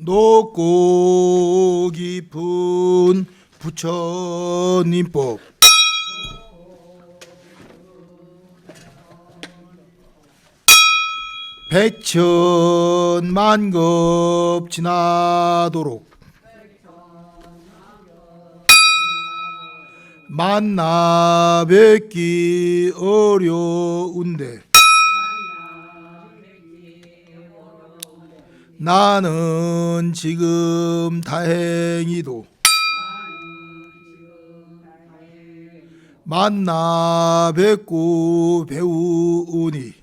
높고 깊은 부처님법. 백천만급 지나도록 만나 뵙기 어려운데 나는 지금 다행히도 만나 뵙고 배우니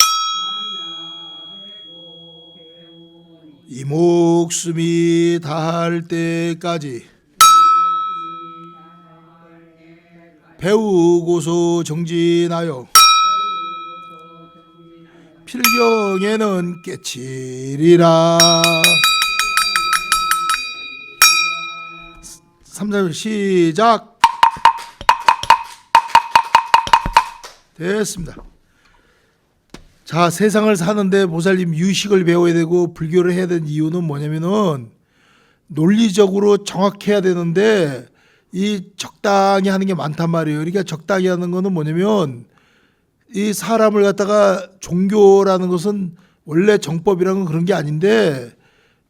이 목숨이 다할 때까지 배우고서 정진하여 필경에는 깨치리라. 3, 4절 시작. 됐습니다. 자, 세상을 사는데 보살님 유식을 배워야 되고 불교를 해야 되는 이유는 뭐냐면은 논리적으로 정확해야 되는데 이 적당히 하는 게 많단 말이에요. 그러니까 적당히 하는 거는 뭐냐면 이 사람을 갖다가 종교라는 것은 원래 정법이라는 건 그런 게 아닌데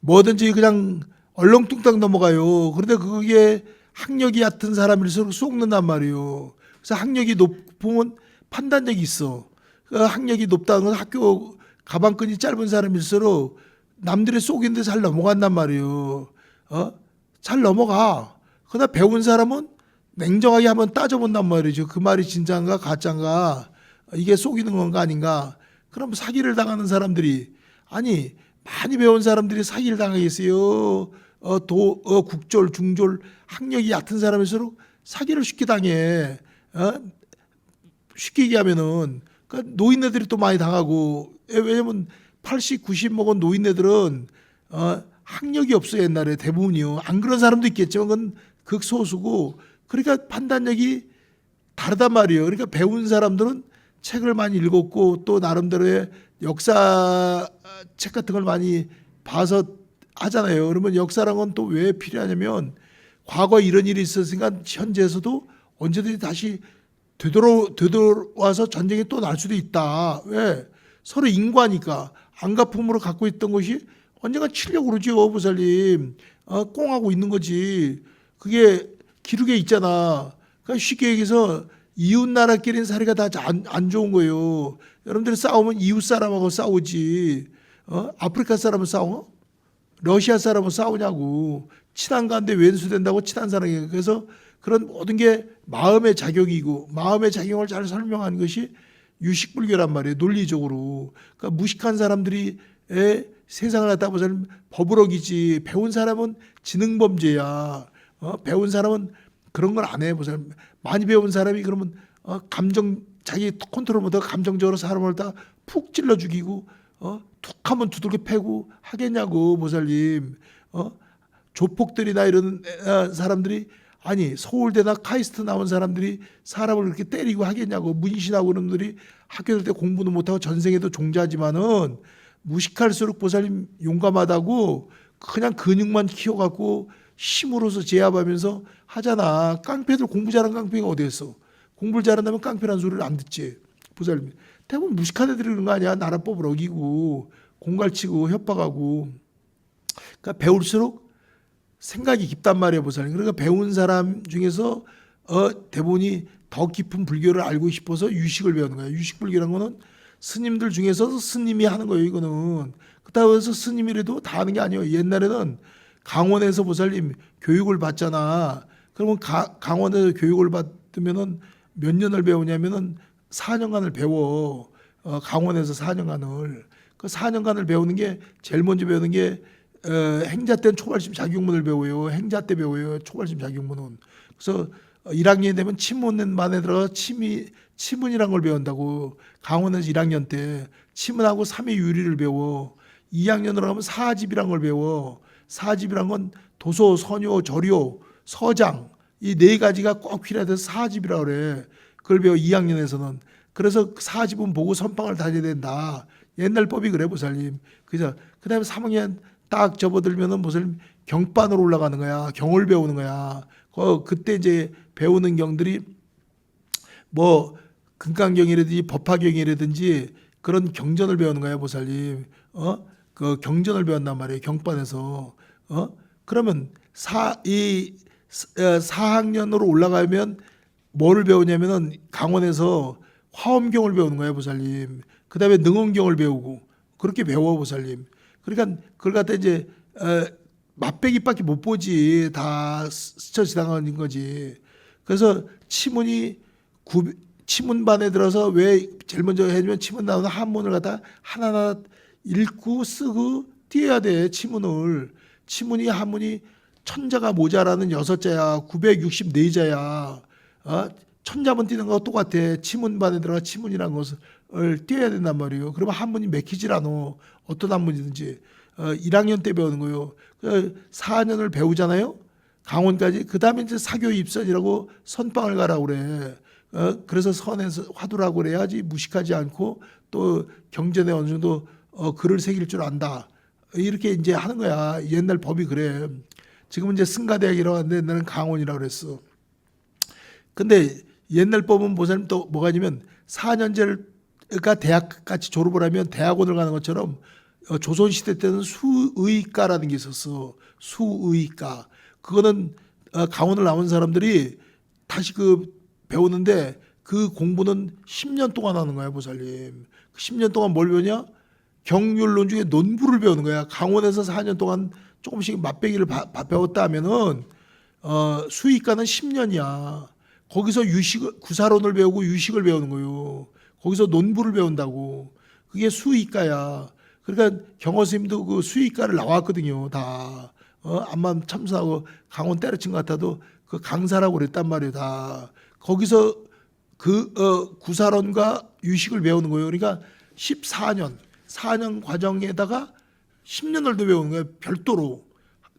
뭐든지 그냥 얼렁뚱땅 넘어가요. 그런데 그게 학력이 얕은 사람일수록 속는단 말이에요. 그래서 학력이 높으면 판단력이 있어. 그 학력이 높다는 건 학교 가방끈이 짧은 사람일수록 남들의 속인데 잘 넘어간단 말이에요. 잘 넘어가. 그러다 배운 사람은 냉정하게 한번 따져본단 말이죠. 그 말이 진짜인가 가짜인가, 이게 속이는 건가 아닌가. 그럼 사기를 당하는 사람들이, 아니 많이 배운 사람들이 사기를 당하겠어요? 국졸 중졸 학력이 얕은 사람일수록 사기를 쉽게 당해. 쉽게 얘기하면은 그러니까 노인네들이 또 많이 당하고. 왜냐면 80, 90 먹은 노인네들은 학력이 없어요. 옛날에 대부분이요. 안 그런 사람도 있겠지만 그건 극소수고, 그러니까 판단력이 다르단 말이에요. 그러니까 배운 사람들은 책을 많이 읽었고 또 나름대로의 역사 책 같은 걸 많이 봐서 하잖아요. 그러면 역사란 건 또 왜 필요하냐면 과거에 이런 일이 있었으니까 현재에서도 언제든지 다시 되돌아와서 전쟁이 또 날 수도 있다. 왜? 서로 인과니까. 안가품으로 갖고 있던 것이 언젠가 치려고 그러죠. 보살님. 꽁하고 있는 거지. 그게 기록에 있잖아. 그러니까 쉽게 얘기해서 이웃나라끼리는 사이가 다 안 좋은 거예요. 여러분들이 싸우면 이웃 사람하고 싸우지. 아프리카 사람은 싸워? 러시아 사람은 싸우냐고. 친한 가운데 왼수된다고 친한 사람이. 그래서 그런 모든 게 마음의 작용이고, 마음의 작용을 잘 설명하는 것이 유식불교란 말이에요. 논리적으로. 그러니까 무식한 사람들이 세상을 갖다 보자면 버부럭이지. 배운 사람은 지능범죄야. 배운 사람은 그런 걸 안 해. 보자면 많이 배운 사람이 그러면 자기 컨트롤 못하고 감정적으로 사람을 다 푹 찔러 죽이고 툭 하면 두들겨 패고 하겠냐고. 보살님. 조폭들이나 이런 사람들이, 아니 서울대나 카이스트 나온 사람들이 사람을 그렇게 때리고 하겠냐고. 문신하고 그런 놈들이 학교 다닐 때 공부도 못하고 전생에도 종자지만은 무식할수록 보살님 용감하다고. 그냥 근육만 키워갖고 힘으로서 제압하면서 하잖아. 깡패들 공부 잘하는 깡패가 어디 있어? 공부를 잘한다면 깡패라는 소리를 안 듣지. 보살님. 대부분 무식한 애들이 그런 거 아니야. 나라법을 어기고 공갈치고 협박하고. 그러니까 배울수록 생각이 깊단 말이에요. 보살님. 그러니까 배운 사람 중에서 대부분이 더 깊은 불교를 알고 싶어서 유식을 배우는 거야. 유식불교라는 거는 스님들 중에서 스님이 하는 거예요. 이거는. 그렇다고 해서 스님이라도 다 하는 게 아니에요. 옛날에는 강원에서 보살님 교육을 받잖아. 그러면 강원에서 교육을 받으면은 몇 년을 배우냐면은 4년간을 배워. 강원에서 4년간을. 그 4년간을 배우는 게 제일 먼저 배우는 게 행자 때는 초발심 작용문을 배워요. 행자 때 배워요. 초발심 작용문은. 그래서 1학년이 되면 치문만에 들어가 치문이란 걸 배운다고. 강원에서 1학년 때 치문하고 3의 유리를 배워. 2학년으로 가면 사집이란 걸 배워. 사집이란 건 도소, 선요, 절요, 서장, 이 네 가지가 꼭 필요해서 사집이라고 그래. 그걸 배워 2학년에서는. 그래서 사집은 보고 선방을 다녀야 된다. 옛날 법이 그래. 보살님. 그죠? 그 다음에 3학년 딱 접어들면은 무슨 경반으로 올라가는 거야. 경을 배우는 거야. 그때 이제 배우는 경들이 뭐 금강경이라든지 법화경이라든지 그런 경전을 배우는 거야, 보살님. 그 경전을 배웠단 말이에요. 경반에서. 그러면 4학년으로 올라가면 뭐를 배우냐면은 강원에서 화엄경을 배우는 거예요, 보살님. 그다음에 능엄경을 배우고 그렇게 배워, 보살님. 그러니까 그걸 갖다 이제 맛배기밖에 못 보지. 다 스쳐 지나가는 거지. 그래서 치문반에 들어서 왜 제일 먼저 해주면 치문 나오는 한문을 갖다 하나하나 읽고 쓰고 띄어야 돼. 치문이 한문이 천자가 모자라는 6자야. 964자야. 천자문 띄는 거와 똑같아. 치문반에 들어가 치문이라는 것을 띄어야 된단 말이에요. 그러면 한문이 맥히질 않아. 어떤 한문이든지. 1학년 때 배우는 거예요. 4년을 배우잖아요. 강원까지. 그 다음에 이제 사교 입선이라고 선방을 가라고 그래. 그래서 선에서 화두라고 그래야지 무식하지 않고 또 경전에 어느 정도 글을 새길 줄 안다. 이렇게 이제 하는 거야. 옛날 법이 그래. 지금은 이제 승가대학이라고 하는데 옛날에는 강원이라고 그랬어. 근데 옛날 법은 보살님 또 뭐가 있냐면 4년제가 대학같이 졸업을 하면 대학원을 가는 것처럼 조선시대 때는 수의과라는 게 있었어. 수의과. 그거는 강원을 나온 사람들이 다시 그 배우는데 그 공부는 10년 동안 하는 거야, 보살님. 10년 동안 뭘 배우냐? 경률론 중에 논부를 배우는 거야. 강원에서 4년 동안 조금씩 맛배기를 배웠다 하면은 수의과는 10년이야. 거기서 구사론을 배우고 유식을 배우는 거요. 거기서 논부를 배운다고. 그게 수의과야. 그러니까 경호 스님도 그 수의과를 나왔거든요. 다. 암만 참사하고 강원 때려친 것 같아도 그 강사라고 그랬단 말이에요. 다. 거기서 그 구사론과 유식을 배우는 거예요. 그러니까 4년 과정에다가 10년을 더 배우는 거예요. 별도로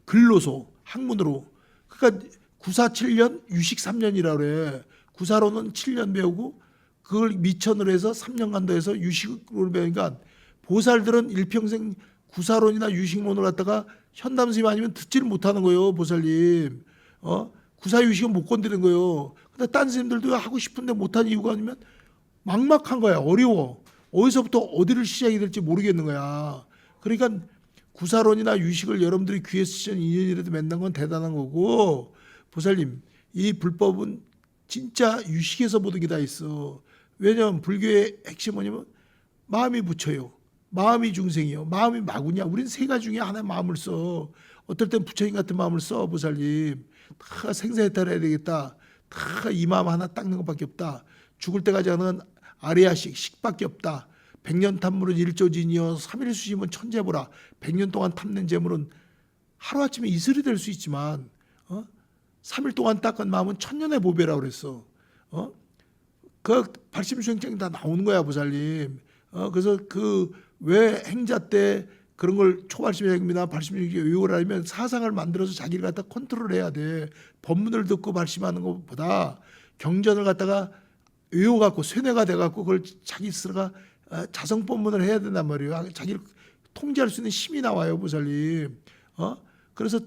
근로소 학문으로. 그러니까 구사 7년 유식 3년이라 그래. 구사론은 7년 배우고 그걸 미천으로 해서 3년간 더 해서 유식으로 배우니까 보살들은 일평생 구사론이나 유식론을 갖다가 현담스님 아니면 듣지를 못하는 거예요. 보살님. 구사유식은 못 건드리는 거예요. 근데 딴 스님들도 하고 싶은데 못하는 이유가 아니면 막막한 거야. 어려워. 어디서부터 어디를 시작이 될지 모르겠는 거야. 그러니까 구사론이나 유식을 여러분들이 귀에 쓰시는 2년이라도 맨난 건 대단한 거고, 보살님, 이 불법은 진짜 유식에서 모든 게 다 있어. 왜냐하면 불교의 핵심 뭐냐면 마음이 부처요. 마음이 중생이요. 마음이 마구냐. 우리는 세 가지 중에 하나의 마음을 써. 어떨 땐 부처님 같은 마음을 써, 보살님. 다 생사해탈해야 되겠다. 다 이 마음 하나 닦는 것밖에 없다. 죽을 때까지 하는 아리아식 식밖에 없다. 100년 탐물은 일조진이여 3일 수심은 천재보라. 100년 동안 탐낸 재물은 하루아침에 이슬이 될 수 있지만 3일 동안 닦은 마음은 천년의 보배라고 그랬어. 그 발심수행장이 다 나오는 거야, 보살님. 그래서 그 왜 행자 때 그런 걸 초발심행이나 발심행위 의욕을 하려면 사상을 만들어서 자기를 갖다 컨트롤해야 돼. 법문을 듣고 발심하는 것보다 경전을 갖다가 의욕 갖고 쇠뇌가 돼 갖고 그걸 자기 스스로가 자성 법문을 해야 된단 말이에요. 자기를 통제할 수 있는 힘이 나와요, 보살님. 그래서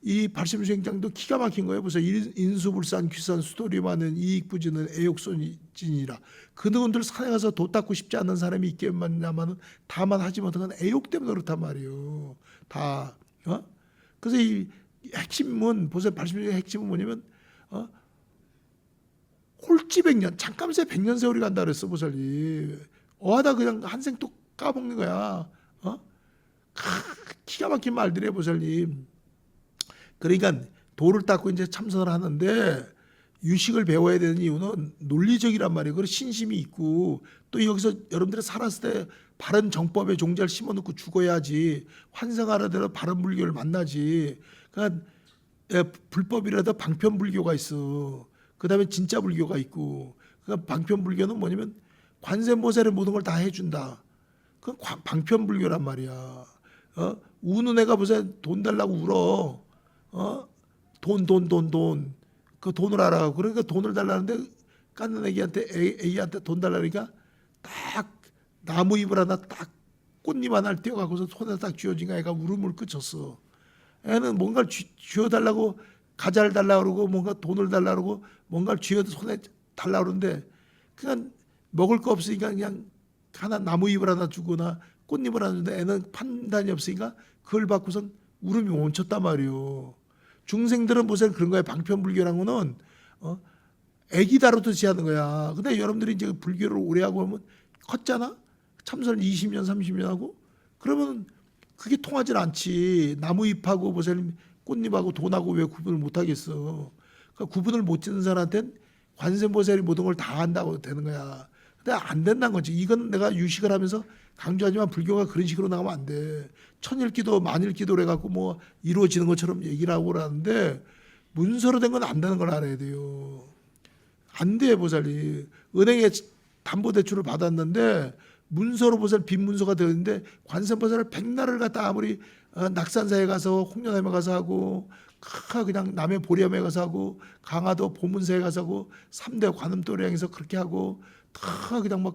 이 발심수행장도 기가 막힌 거예요. 벌써 인수불산 귀산 수도리 많은 이익부지는 애욕손진이라. 그 누군들 산에 가서 도 닦고 싶지 않은 사람이 있겠냐마는 다만 하지 못한 건 애욕 때문에 그렇단 말이에요. 다. 그래서 이 핵심은 보세요. 발심수행의 핵심은 뭐냐면 홀지 100년 잠깐 새 100년 세월이 간다 그랬어, 보살님. 어하다 그냥 한생 또 까먹는 거야. 기가 막힌 말들이에요, 보살님. 그러니까 도를 닦고 이제 참선을 하는데 유식을 배워야 되는 이유는 논리적이란 말이에요. 그리고 신심이 있고 또 여기서 여러분들이 살았을 때 바른 정법의 종자를 심어놓고 죽어야지 환생하라대로 바른 불교를 만나지. 그러니까 불법이라도 방편불교가 있어. 그 다음에 진짜 불교가 있고. 그러니까 방편불교는 뭐냐면 관세음보살의 모든 걸 다 해준다. 그건 방편불교란 말이야. 우는 애가 무슨 돈 달라고 울어. 돈. 그 돈을 알아. 그러니까 돈을 달라는데 깐는 애기한테 돈 달라니까 딱 나무 잎을 하나 딱 꽃잎 하나를 떼어가고서 손에 딱 쥐어주니까 애가 울음을 그쳤어. 애는 뭔가를 쥐어달라고 과자를 달라고 그러고 뭔가 돈을 달라고 그러고 뭔가를 쥐어도 손에 달라고 그러는데 그냥 먹을 거 없으니까 그냥 하나 나무잎을 하나 주거나 꽃잎을 하나 주는데 애는 판단이 없으니까 그걸 받고선 울음이 멈췄단 말이요. 중생들은 무슨 그런 거야. 방편불교라는 거는 애기 다루듯이 하는 거야. 근데 여러분들이 이제 불교를 오래 하고 하면 컸잖아. 참선을 20년 30년 하고 그러면 그게 통하질 않지. 나무잎하고 보살님 꽃잎하고 돈하고 왜 구분을 못 하겠어. 그러니까 구분을 못 짓는 사람한테는 관세음보살이 모든 걸 다 한다고 되는 거야. 근데 안 된다는 거지. 이건 내가 유식을 하면서 강조하지만 불교가 그런 식으로 나가면 안 돼. 천일기도 만일기도를 해갖고 뭐 이루어지는 것처럼 얘기를 하고 그러는데 문서로 된 건 안 되는 걸 알아야 돼요. 안 돼, 보살이. 은행에 담보대출을 받았는데 문서로 보살 빈문서가 되었는데 관세음보살을 백날을 갖다 아무리 낙산사에 가서 홍련암에 가서 하고 그냥 남해 보리암에 가서 하고 강화도 보문사에 가서 하고 3대 관음도량에서 그렇게 하고 다 그냥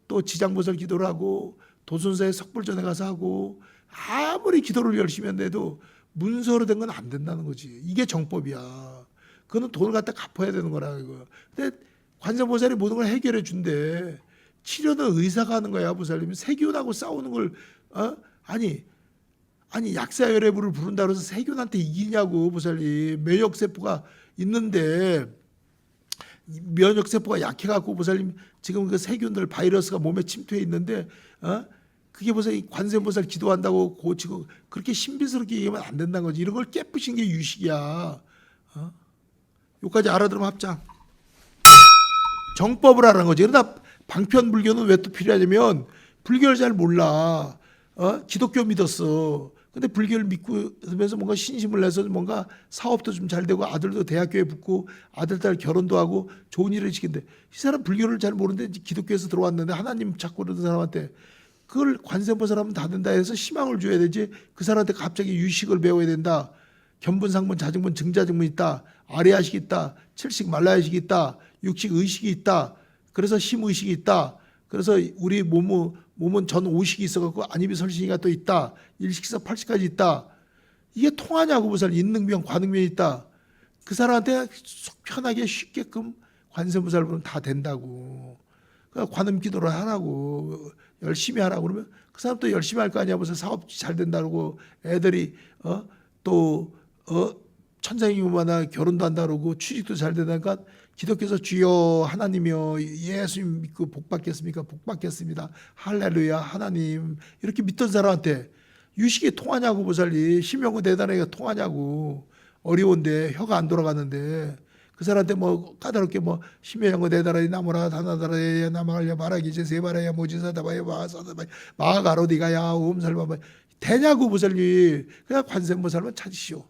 또 지장보살 기도를 하고 도순사의 석불전에 가서 하고 아무리 기도를 열심히 한데도 문서로 된 건 안 된다는 거지. 이게 정법이야. 그거는 돈을 갖다 갚아야 되는 거라 이거. 근데 관세음보살이 모든 걸 해결해 준대. 치료는 의사가 하는 거야, 보살님이. 세균하고 싸우는 걸 아니 약사열애부를 부른다 그래서 세균한테 이기냐고, 보살님. 면역세포가 있는데 면역세포가 약해갖고 보살님 지금 그 세균들 바이러스가 몸에 침투해 있는데 그게 보살 관세음보살 기도한다고 고치고 그렇게 신비스럽게 얘기하면 안 된다는 거지. 이런 걸 깨부신 게 유식이야. 여기까지 알아들으면 합장. 정법을 하라는 거지. 그러나 방편불교는 왜 또 필요하냐면 불교를 잘 몰라. 기독교 믿었어. 근데 불교를 믿고 하면서 뭔가 신심을 내서 뭔가 사업도 좀 잘 되고 아들도 대학교에 붙고 아들 딸 결혼도 하고 좋은 일을 시킨대. 이 사람 불교를 잘 모르는데 기독교에서 들어왔는데 하나님 찾고 그러는 사람한테 그걸 관세음보살 하면 다 된다 해서 희망을 줘야 되지. 그 사람한테 갑자기 유식을 배워야 된다. 견분상분 자증분 증자증분 있다. 아래야식이 있다. 칠식 말라야식이 있다. 육식 의식이 있다. 그래서 힘의식이 있다. 그래서 우리 몸은 전 5식이 있어갖고 안입이 설신이가 또 있다. 1식에서 8식까지 있다. 이게 통하냐고 보살. 인능명 관능명이 있다. 그 사람한테 속 편하게 쉽게끔 관세음보살 보면 다 된다고. 그러니까 관음 기도를 하라고. 열심히 하라고 그러면 그 사람 또 열심히 할 거 아니야. 무슨 사업 잘 된다고 애들이 천상이면마다 결혼도 한다 그러고 취직도 잘 되다니까 기독교에서 주여 하나님이여 예수님 믿고 복 받겠습니까? 복 받겠습니다. 할렐루야 하나님 이렇게 믿던 사람한테 유식이 통하냐고 보살이. 심형구 대단하게 통하냐고. 어려운데 혀가 안 돌아가는데 그 사람한테 뭐 까다롭게 뭐 심형구 대단하게 나무라 다나다라야 나마갈야 말하기 제세바라야 모지사다바야 마사다바야 마가로디가야 옴살바바 되냐고 보살이. 그냥 관세음보살만 찾으시오.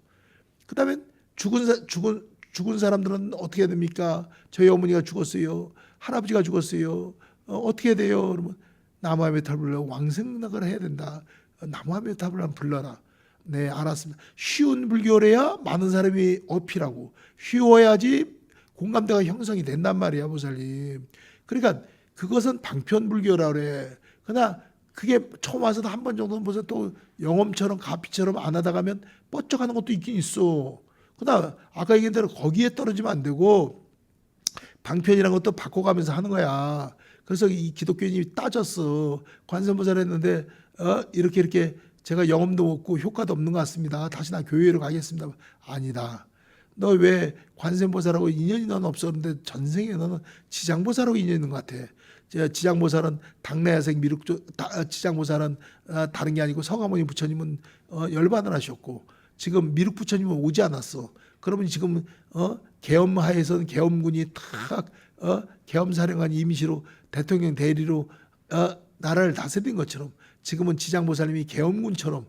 그 다음에 죽은 사람들은 어떻게 해야 됩니까? 저희 어머니가 죽었어요. 할아버지가 죽었어요. 어떻게 돼요? 그러면 나무아미타불 불러 왕생락을 해야 된다. 나무아미타불 한번 불러라. 네, 알았습니다. 쉬운 불교래야 많은 사람이 어필하고 쉬워야지 공감대가 형성이 된단 말이야, 보살님. 그러니까 그것은 방편불교라 그래. 그러나 그게 처음 와서도 한 번 정도는 벌써 또 영엄처럼 가피처럼 안 하다 가면 뻗쳐가는 것도 있긴 있어. 그러나 아까 얘기한 대로 거기에 떨어지면 안 되고 방편이라는 것도 바꿔가면서 하는 거야. 그래서 이 기독교인이 따졌어. 관세음보살 했는데 이렇게 제가 영엄도 없고 효과도 없는 것 같습니다. 다시 나 교회로 가겠습니다. 아니다. 너 왜 관세음보살하고 인연이 넌 없었는데 전생에 너는 지장보살하고 인연이 있는 것 같아. 지장보살은 당내야생 지장보살은 다른 게 아니고 성화모니 부처님은 열반을 하셨고 지금 미륵 부처님은 오지 않았어. 그러면 지금 계엄하에서는 계엄군이 탁 계엄사령관 임시로 대통령 대리로 나라를 다스린 것처럼 지금은 지장보살님이 계엄군처럼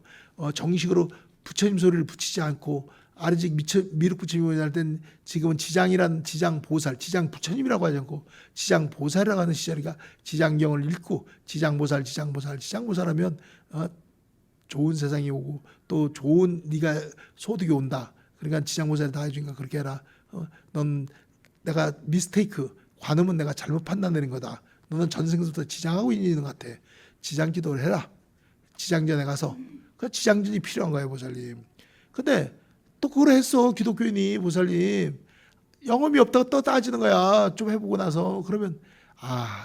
정식으로 부처님 소리를 붙이지 않고 아래직 미륵 부처님이 할 땐 지금은 지장보살, 지장부처님이라고 하지 않고 지장보살이라고 하는 시절이니까 지장경을 읽고 지장보살 하면 좋은 세상이 오고 또 좋은 네가 소득이 온다. 그러니까 지장보살이 다 해주니까 그렇게 해라. 넌 내가 미스테이크 관음은 내가 잘못 판단내린 거다. 너는 전생부터 지장하고 있는 것 같아. 지장 기도를 해라. 지장전에 가서. 그 지장전이 필요한 거예요, 보살님. 근데 또 그걸 했어, 기독교인이. 보살님 영험이 없다고 또 따지는 거야. 좀 해보고 나서. 그러면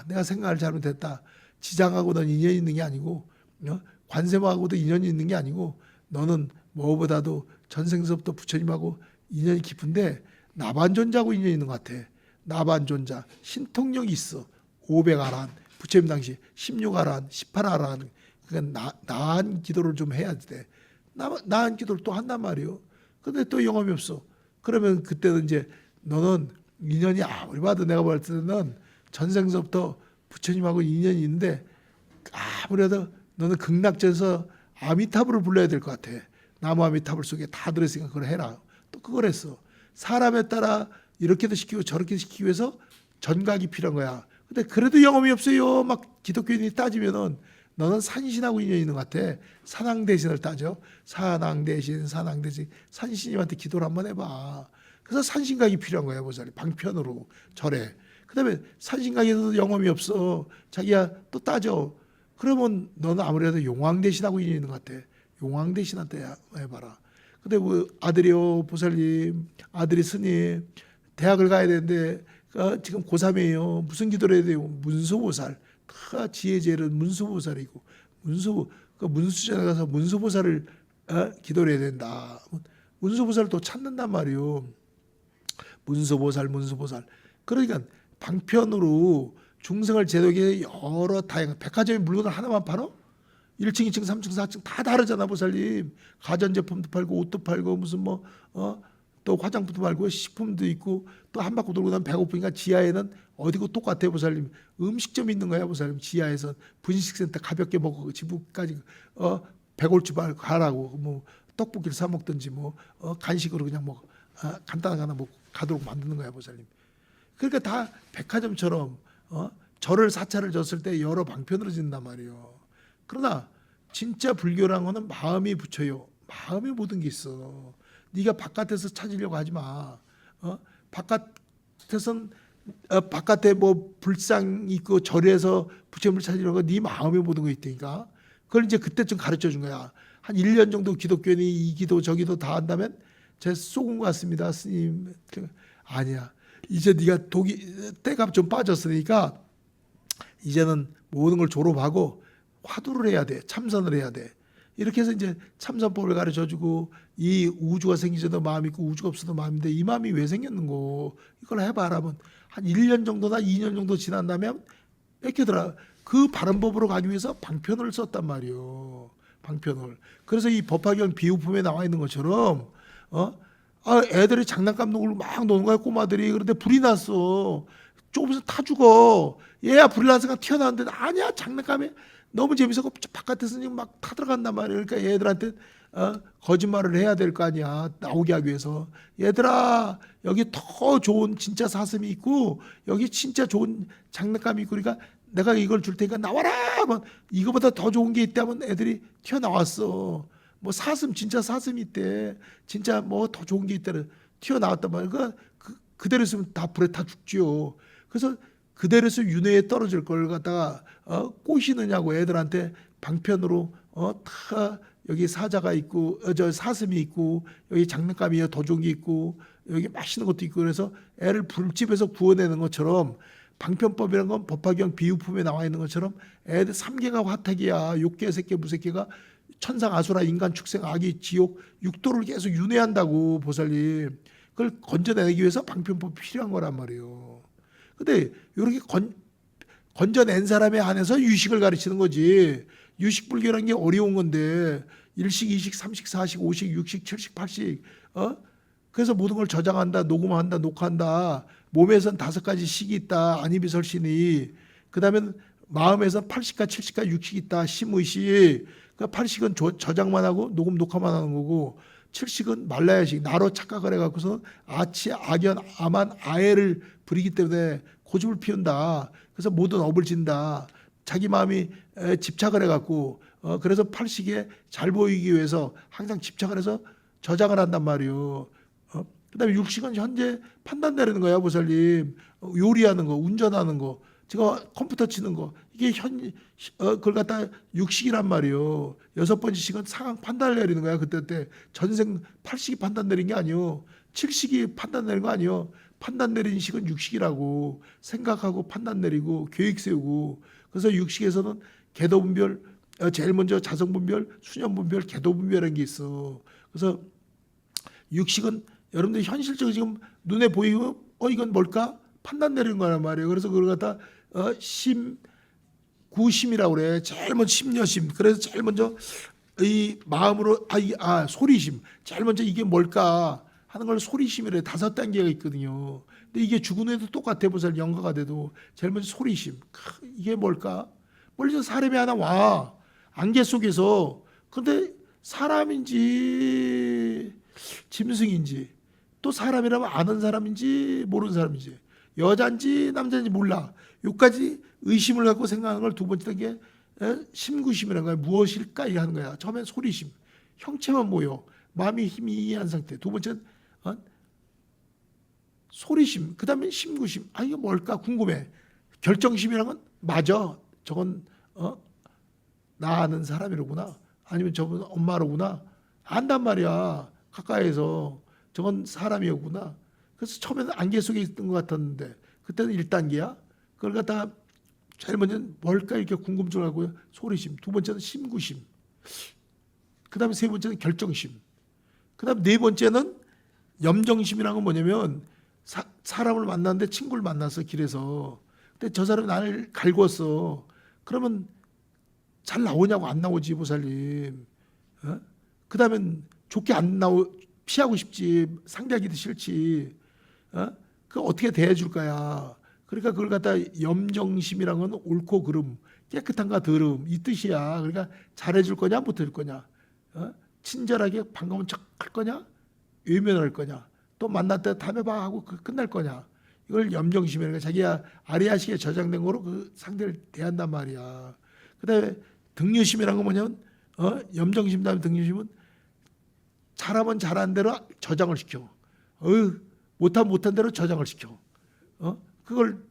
내가 생각을 잘못했다. 지장하고는 인연이 있는 게 아니고 관세마하고도 인연이 있는 게 아니고 너는 무엇보다도 전생서부터 부처님하고 인연이 깊은데 나반존자하고 인연이 있는 것 같아. 나반존자 신통력이 있어. 500아란 부처님 당시 16아란 18아란. 그러니까 나한 기도를 좀 해야 돼. 나한 기도를 또 한단 말이에요. 근데 또 영험이 없어. 그러면 그때는 이제 너는 인연이 아무리 봐도 내가 볼 때는 전생서부터 부처님하고 인연이 있는데 아무래도 너는 극락전에서 아미타불을 불러야 될 것 같아. 나무 아미타불 속에 다 들어있으니까 그걸 해라. 또 그걸 했어. 사람에 따라 이렇게도 시키고 저렇게도 시키기 위해서 전각이 필요한 거야. 근데 그래도 영험이 없어요. 막 기독교인이 따지면은 너는 산신하고 인연이 있는 것 같아. 산왕대신을 따져. 산왕대신 산신님한테 기도를 한번 해봐. 그래서 산신각이 필요한 거야. 보살이 방편으로 절에. 그 다음에 산신각에서도 영험이 없어. 자기야 또 따져. 그러면 너는 아무래도 용왕대신하고 인연이 있는 것 같아. 용왕대신한테 해봐라. 근데 뭐 아들이요 보살님, 아들이 스님 대학을 가야 되는데 지금 고3이에요. 무슨 기도를 해야 돼요? 문수보살. 다 지혜제는 문수보살이고 문수전에 가서 문수보살을 기도를 해야 된다. 문수보살을 또 찾는단 말이에요. 문수보살. 그러니까 방편으로 중생을 제도하기 여러 다양한 백화점의 물건을 하나만 팔아? 1층, 2층, 3층, 4층 다 다르잖아 보살님. 가전제품도 팔고 옷도 팔고 무슨 또 화장품도 팔고 식품도 있고 또 한 바퀴 돌고 나면 배고프니까 지하에는 어디고 똑같아요 보살님. 음식점이 있는 거야 보살님. 지하에서 분식센터 가볍게 먹고 지부까지 배골집 가라고 뭐 떡볶이를 사 먹든지 간식으로 그냥 간단한 거 하나 먹고 가도록 만드는 거야 보살님. 그러니까 다 백화점처럼 절을 사찰을 졌을 때 여러 방편으로 짓는단 말이에요. 그러나 진짜 불교라는 거는 마음이 붙여요. 마음에 모든 게 있어. 네가 바깥에서 찾으려고 하지 마. 바깥에선 바깥에 불상 있고 절에서 부처님을 찾으려고 네 마음에 모든 거 있다니까. 그걸 이제 그때쯤 가르쳐 준 거야. 한 1년 정도 기독교인이 이 기도 저 기도 다 한다면 제 쏘은 것 같습니다 스님. 아니야. 이제 네가 때가 좀 빠졌으니까 이제는 모든 걸 졸업하고 화두를 해야 돼. 참선을 해야 돼. 이렇게 해서 이제 참선법을 가르쳐주고 이 우주가 생기셔도 마음이 있고 우주가 없어도 마음인데 이 마음이 왜 생겼는고 이걸 해봐라 하면 한 1년 정도나 2년 정도 지난다면 뺏기더라. 그 바른 법으로 가기 위해서 방편을 썼단 말이에요. 방편을. 그래서 이 법화경 비유품에 나와 있는 것처럼 애들이 장난감 놀고 막 노는 거야 꼬마들이. 그런데 불이 났어. 조금씩 타 죽어. 얘야 불이 나서 튀어나왔는데 아니야 장난감에 너무 재밌어서 바깥에서 막 타들어간단 말이에요. 그러니까 얘들한테 거짓말을 해야 될 거 아니야. 나오게 하기 위해서. 얘들아 여기 더 좋은 진짜 사슴이 있고 여기 진짜 좋은 장난감이 있고 그러니까 내가 이걸 줄 테니까 나와라. 이거보다 더 좋은 게 있다면 애들이 튀어나왔어. 사슴 진짜 사슴이 있대. 진짜 더 좋은 게 있다는 튀어나왔단 말이야. 그러니까 그대로 있으면 다 불에 타 죽지요. 그래서 그대로 있으면 윤회에 떨어질 걸 갖다가 꼬시느냐고 애들한테 방편으로 다 여기 사자가 있고 저 사슴이 있고 여기 장난감이 더 좋은 게 있고 여기 맛있는 것도 있고 그래서 애를 불집에서 구워내는 것처럼 방편법이라는 건 법화경 비유품에 나와 있는 것처럼 애들 3개가 화택이야. 욕계, 색계, 무색계가 천상, 아수라, 인간, 축생, 아기, 지옥, 육도를 계속 윤회한다고 보살님. 그걸 건져내기 위해서 방편법이 필요한 거란 말이에요. 근데 이렇게 건져낸 사람에 한해서 유식을 가르치는 거지. 유식 불교라는 게 어려운 건데 1식, 2식, 3식, 4식, 5식, 6식, 7식, 8식 그래서 모든 걸 저장한다, 녹음한다, 녹화한다. 몸에선 5가지 식이 있다. 안이비설신이. 그 다음에 마음에선 8식과 7식과 6식이 있다. 심의식. 그 8식은 저장만 하고 녹음, 녹화만 하는 거고 7식은 말라야식. 나로 착각을 해갖고서 아치, 악연, 아만, 아해를 부리기 때문에 고집을 피운다. 그래서 모든 업을 진다. 자기 마음이 집착을 해갖고 그래서 8식에 잘 보이기 위해서 항상 집착을 해서 저장을 한단 말이에요. 그 다음에 6식은 현재 판단 내리는 거야 보살님. 요리하는 거, 운전하는 거. 제가 컴퓨터 치는 거 이게 그걸 갖다 육식이란 말이에요. 여섯 번째 식은 상황 판단을 내리는 거야. 그때 전생 8식이 판단 내린 게 아니요. 7식이 판단 내린 거 아니요. 판단 내린 식은 육식이라고 생각하고 판단 내리고 계획 세우고. 그래서 육식에서는 궤도 분별, 제일 먼저 자성 분별, 수념 분별, 궤도 분별이라는 게 있어. 그래서 육식은 여러분들 현실적으로 지금 눈에 보이면 이건 뭘까? 판단 내리는 거란 말이에요. 그래서 그걸 갖다 심, 구심이라고 그래. 제일 먼저 심려심. 그래서 제일 먼저 이 마음으로 소리심. 제일 먼저 이게 뭘까 하는 걸 소리심이래. 5단계가 있거든요. 근데 이게 죽은 후에도 똑같아. 보살 영가가 돼도 제일 먼저 소리심. 이게 뭘까? 멀리서 사람이 하나 와. 안개 속에서. 근데 사람인지 짐승인지 또 사람이라면 아는 사람인지 모르는 사람인지 여자인지 남자인지 몰라. 여기까지 의심을 갖고 생각하는 걸 두 번째 단계 심구심이라는 거야. 무엇일까 이게 하는 거야. 처음엔 소리심. 형체만 보여. 마음이 희미한 상태. 두 번째는 소리심. 그 다음에 심구심. 이거 뭘까 궁금해. 결정심이란 건 맞아. 저건 나 아는 사람이로구나. 아니면 저건 엄마로구나. 안단 말이야. 가까이에서 저건 사람이었구나. 그래서 처음에는 안개 속에 있던 것 같았는데 그때는 1단계야. 그걸 갖다가 제일 먼저는 뭘까 이렇게 궁금증을 하고요. 소리심. 두 번째는 심구심. 그 다음에 세 번째는 결정심. 그 다음에 네 번째는 염정심이라는 건 뭐냐면 사람을 만났는데 친구를 만났어 길에서. 근데 저 사람이 나를 갈궜어. 그러면 잘 나오냐고. 안 나오지 보살님. 그 다음엔 좋게 안 피하고 싶지. 상대하기도 싫지. 그 어떻게 대해줄 거야. 그러니까 그걸 갖다 염정심이란 건 옳고 그름, 깨끗한가 더름 이 뜻이야. 그러니까 잘해줄 거냐 못해줄 거냐. 친절하게 반가운 척 할 거냐 외면할 거냐. 또 만났다 다음에 봐 하고 끝날 거냐. 이걸 염정심이라는 거야. 자기야 아리아식에 저장된 거로 그 상대를 대한단 말이야. 그 다음에 등유심이란 건 뭐냐면 염정심 다음에 등유심은 잘하면 잘한 대로 저장을 시켜. 못하면 못한 대로 저장을 시켜. 그걸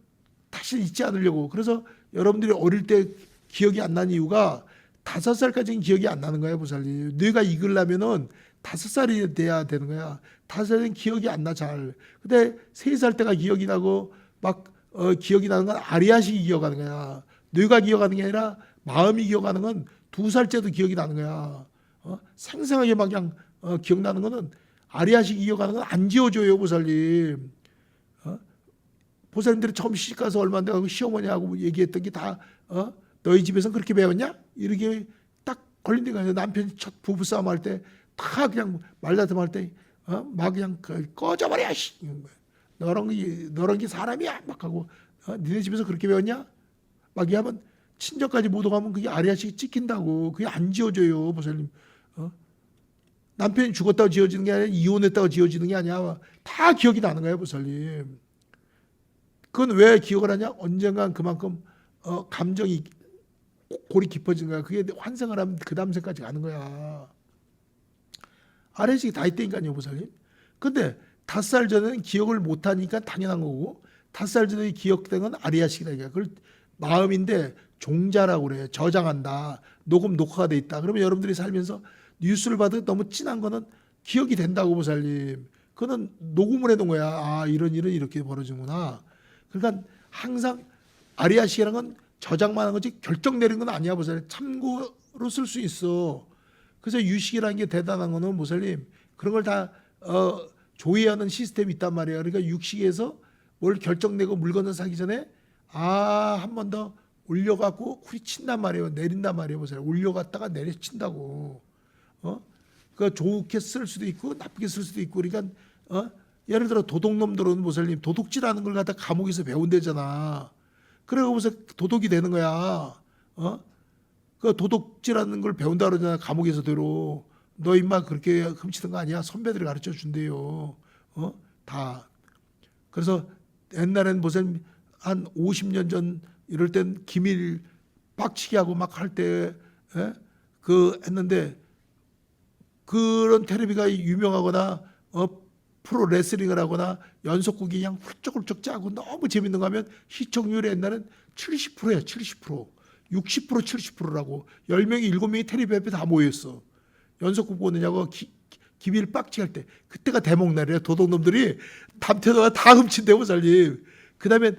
다시 잊지 않으려고. 그래서 여러분들이 어릴 때 기억이 안 나는 이유가 5살까지는 기억이 안 나는 거야 보살님. 뇌가 익으려면은 5살이 돼야 되는 거야. 5살은 기억이 안 나 잘. 근데 3살 때가 기억이 나고 막 기억이 나는 건 아리아식이 기억하는 거야. 뇌가 기억하는 게 아니라 마음이 기억하는 건 2살째도 기억이 나는 거야. 생생하게 막 그냥 기억나는 거는 아리아식이 기억하는 건 안 지워줘요 보살님. 보살님들이 처음 시집가서 얼마 안 돼가고 시어머니하고 얘기했던 게 다 너희 집에서는 그렇게 배웠냐? 이렇게 딱 걸린 데가 아니라 남편이 첫 부부싸움 할 때 다 그냥 말다툼 할 때 막 그냥 꺼져버려 너런 게 사람이야 막 하고 니네 집에서 그렇게 배웠냐? 막 얘기하면 친정까지 못 오가면 그게 아리아식이 찍힌다고. 그게 안 지워져요 보살님. 남편이 죽었다고 지워지는 게 아니라 이혼했다고 지워지는 게 아니야. 다 기억이 나는 거예요 보살님. 그건 왜 기억을 하냐? 언젠간 그만큼 감정이 골이 깊어진 거야. 그게 환생을 하면 그 다음 생까지 가는 거야. 아래식이 다 있다니까요 보살님. 근데 5살 전에는 기억을 못하니까 당연한 거고 5살 전에 기억된 건 아리아식이다. 그걸 마음인데 종자라고 그래. 저장한다. 녹화가 돼 있다. 그러면 여러분들이 살면서 뉴스를 봐도 너무 진한 거는 기억이 된다고 보살님. 그거는 녹음을 해놓은 거야. 이런 일은 이렇게 벌어지구나. 그러니까 항상 아리아식이라는 건 저장만 한 거지 결정 내린 건 아니야 보살님. 참고로 쓸 수 있어. 그래서 유식이라는 게 대단한 거는 보살님 그런 걸 다 조회하는 시스템이 있단 말이에요. 그러니까 육식에서 뭘 결정내고 물건을 사기 전에 한 번 더 올려갖고 후리친단 말이에요. 내린단 말이에요 보살님. 올려갔다가 내려친다고. 그 좋게 쓸 수도 있고 나쁘게 쓸 수도 있고. 그러니까 예를 들어 도둑놈들은 보살님 도둑질하는 걸 갖다 감옥에서 배운대잖아. 그래서 도둑이 되는 거야. 그 도둑질하는 걸 배운다 그러잖아. 감옥에서 대로. 너 임마 그렇게 훔치는 거 아니야? 선배들이 가르쳐 준대요. 다. 그래서 옛날에는 보살님 한 50년 전 이럴 땐 기밀 빡치게 하고 막 할 때 했는데 그런 텔레비가 유명하거나 프로 레슬링을 하거나 연속극이 그냥 훌쩍훌쩍 짜고 너무 재밌는 거 하면 시청률이 옛날엔 70%야 70%. 60% 70%라고 10명이 7명이 텔레비 앞에 다 모였어. 연속극 보느냐고 기밀 빡치게 할 때 그때가 대목날이야. 도둑놈들이 밤새다가 다 훔친대 보살님. 그 다음에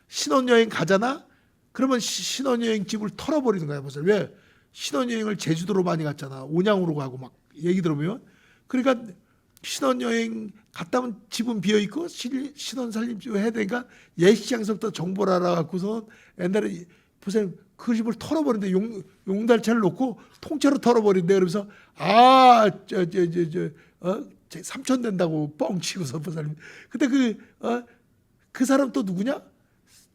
신혼여행 가잖아. 그러면 신혼여행 집을 털어버리는 거야 보살. 왜? 신혼여행을 제주도로 많이 갔잖아. 온양으로 가고 막 얘기 들어보면. 그러니까 신혼여행 갔다 오면 집은 비어있고 신혼살림집을 해야 되니까 예식장서부터 정보를 알아갖고서 옛날에 보세요. 그 집을 털어버린대. 용달차를 놓고 통째로 털어버린대. 그러면서 제 삼촌 된다고 뻥치고서 보살님. 근데 그 사람 또 누구냐?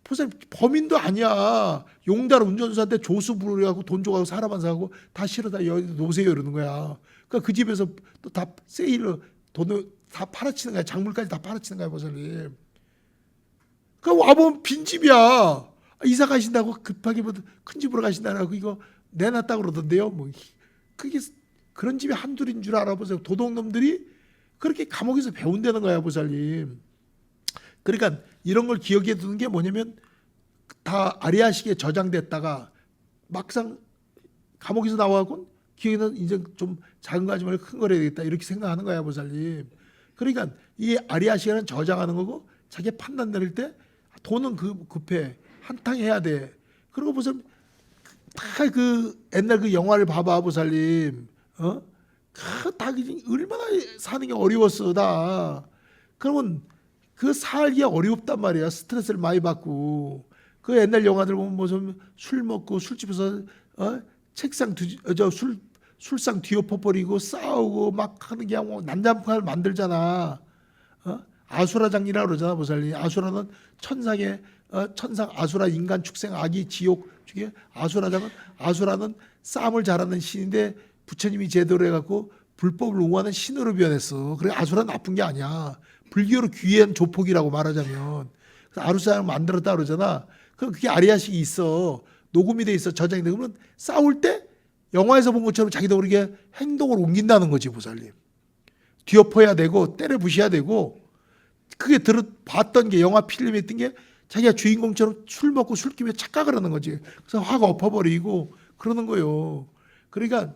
보살님 범인도 아니야. 용달 운전수한테 조수 부르려고 돈 줘가고 사람 안 사고 다 실어다 여기 놓으세요 이러는 거야. 그러니까 그 집에서 또 다 세일로 돈을 다 팔아치는 거야. 작물까지 다 팔아치는 거야 보살님. 그러니까 와보면 빈집이야. 이사 가신다고 급하게 뭐 큰 집으로 가신다고 이거 내놨다 그러던데요. 뭐 그게 그런 집이 한둘인 줄 알아보세요. 도둑놈들이 그렇게 감옥에서 배운다는 거야 보살님. 그러니까 이런 걸 기억해 두는 게 뭐냐면 다 아리아식에 저장됐다가 막상 감옥에서 나와갖고 기억에는 이제 좀 작은 거 하지 말고 큰 걸 해야 되겠다 이렇게 생각하는 거야 보살님. 그러니까 이 아리아식에는 저장하는 거고 자기 판단 내릴 때 돈은 급해 한탕 해야 돼. 그리고 보살님 다 옛날 그 영화를 봐봐 보살님. 다 얼마나 사는 게 어려웠어 다. 그러면 그 살기가 어렵단 말이야. 스트레스를 많이 받고. 그 옛날 영화들 보면 무슨 술 먹고 술집에서 책상 술상 뒤엎어버리고 싸우고 막 하는 게 뭐 난장판을 만들잖아. 아수라장이라 그러잖아 보살님. 아수라는 천상 아수라 인간 축생 악이 지옥 중에 아수라는 싸움을 잘하는 신인데 부처님이 제대로 해갖고 불법을 옹호하는 신으로 변했어. 그래 아수라는 나쁜 게 아니야. 불교로 귀한 조폭이라고 말하자면. 그래서 아수라를 만들었다 그러잖아. 그럼 그게 아리아식이 있어. 녹음이 돼 있어. 저장이 돼. 그러면 싸울 때 영화에서 본 것처럼 자기도 모르게 행동을 옮긴다는 거지 보살님. 뒤엎어야 되고 때려 부셔야 되고 그게 봤던 게 영화 필름에 있던 게 자기가 주인공처럼 술 먹고 술김에 착각을 하는 거지. 그래서 화가 엎어버리고 그러는 거예요. 그러니까